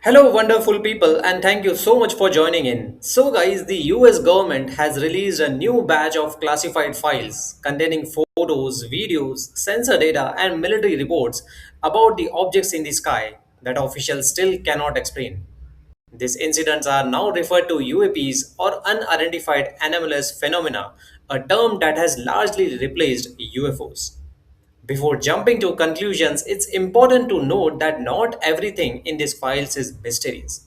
Hello, wonderful people, and thank you so much for joining in. So, guys, the US government has released a new batch of classified files containing photos, videos, sensor data, and military reports about the objects in the sky that officials still cannot explain. These incidents are now referred to UAPs or unidentified anomalous phenomena, a term that has largely replaced UFOs. Before jumping to conclusions, it's important to note that not everything in these files is mysterious.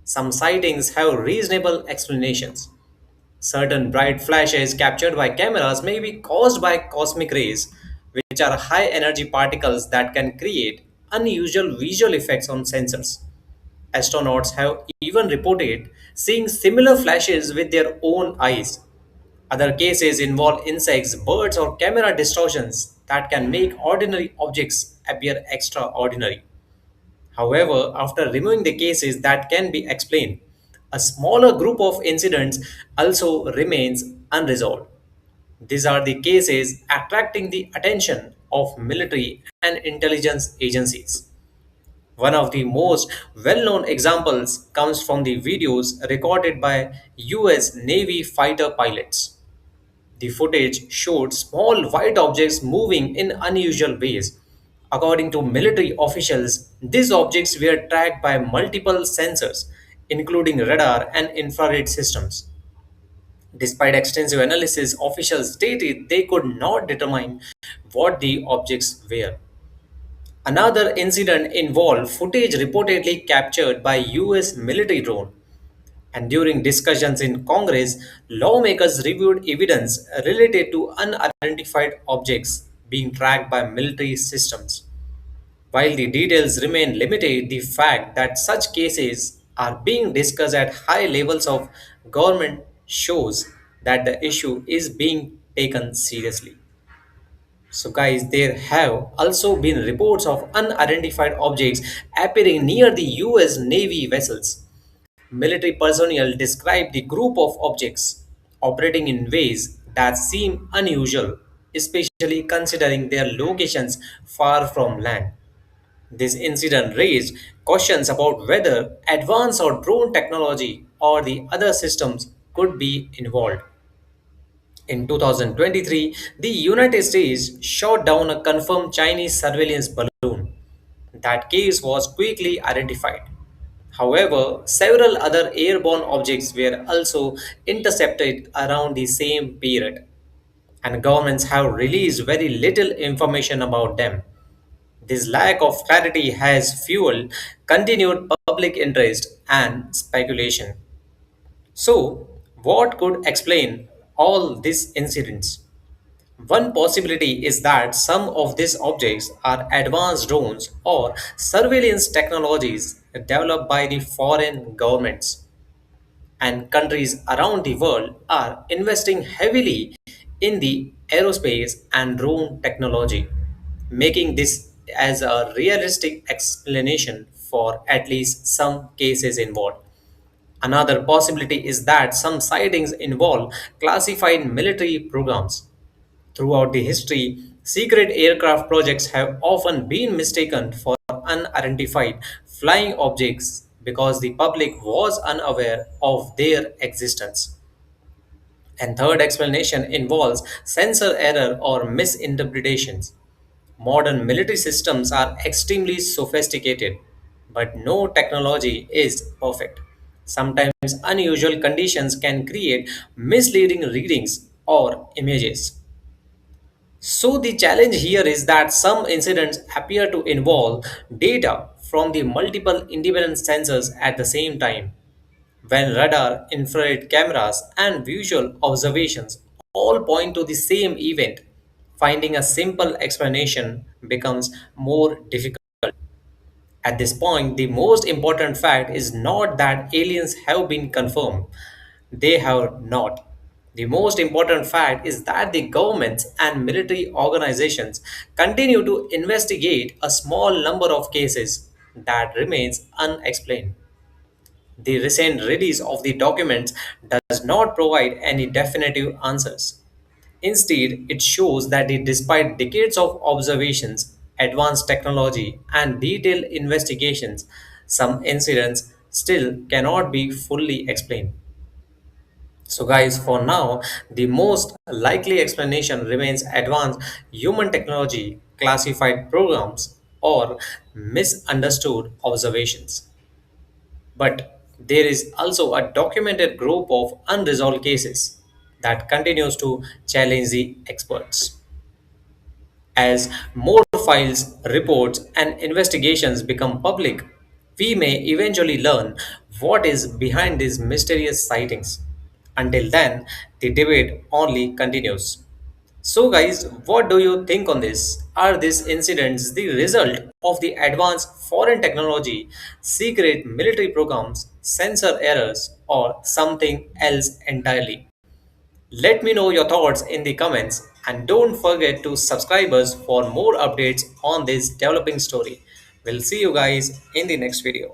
Some sightings have reasonable explanations. Certain bright flashes captured by cameras may be caused by cosmic rays, which are high energy particles that can create unusual visual effects on sensors. Astronauts have even reported seeing similar flashes with their own eyes. Other cases involve insects, birds, or camera distortions that can make ordinary objects appear extraordinary. However, after removing the cases that can be explained, a smaller group of incidents also remains unresolved. These are the cases attracting the attention of military and intelligence agencies. One of the most well known examples comes from the videos recorded by US Navy fighter pilots. The footage showed small white objects moving in unusual ways. According to military officials, these objects were tracked by multiple sensors, including radar and infrared systems. Despite extensive analysis, officials stated they could not determine what the objects were. Another incident involved footage reportedly captured by US military drone. And during discussions in Congress, lawmakers reviewed evidence related to unidentified objects being tracked by military systems. While the details remain limited, the fact that such cases are being discussed at high levels of government shows that the issue is being taken seriously. So, guys, there have also been reports of unidentified objects appearing near the US Navy vessels. Military personnel describe the group of objects operating in ways that seem unusual, especially considering their locations far from land. This incident raised questions about whether advanced or drone technology or the other systems could be involved. In 2023, the United States shot down a confirmed Chinese surveillance balloon. That case was quickly identified. However, several other airborne objects were also intercepted around the same period, and governments have released very little information about them. This lack of clarity has fueled continued public interest and speculation. So, what could explain all these incidents? One possibility is that some of these objects are advanced drones or surveillance technologies developed by the foreign governments, and countries around the world are investing heavily in the aerospace and drone technology, making this as a realistic explanation for at least some cases involved. Another possibility is that some sightings involve classified military programs. Throughout the history, secret aircraft projects have often been mistaken for unidentified flying objects because the public was unaware of their existence. And third explanation involves sensor error or misinterpretations. Modern military systems are extremely sophisticated, but no technology is perfect. Sometimes unusual conditions can create misleading readings or images. So, the challenge here is that some incidents appear to involve data from the multiple independent sensors at the same time. When radar, infrared cameras, and visual observations all point to the same event, finding a simple explanation becomes more difficult. At this point, the most important fact is not that aliens have been confirmed, they have not. The most important fact is that the governments and military organizations continue to investigate a small number of cases that remains unexplained. The recent release of the documents does not provide any definitive answers. Instead, it shows that despite decades of observations, advanced technology, and detailed investigations, Some incidents still cannot be fully explained. So, guys, for now, the most likely explanation remains advanced human technology, classified programs, or misunderstood observations. But there is also a documented group of unresolved cases that continues to challenge the experts. As more files, reports, and investigations become public, we may eventually learn what is behind these mysterious sightings. Until then, the debate only continues. So, guys, what do you think on this? Are these incidents the result of the advanced foreign technology, secret military programs, sensor errors, or something else entirely? Let me know your thoughts in the comments and don't forget to subscribe us for more updates on this developing story. We'll see you guys in the next video.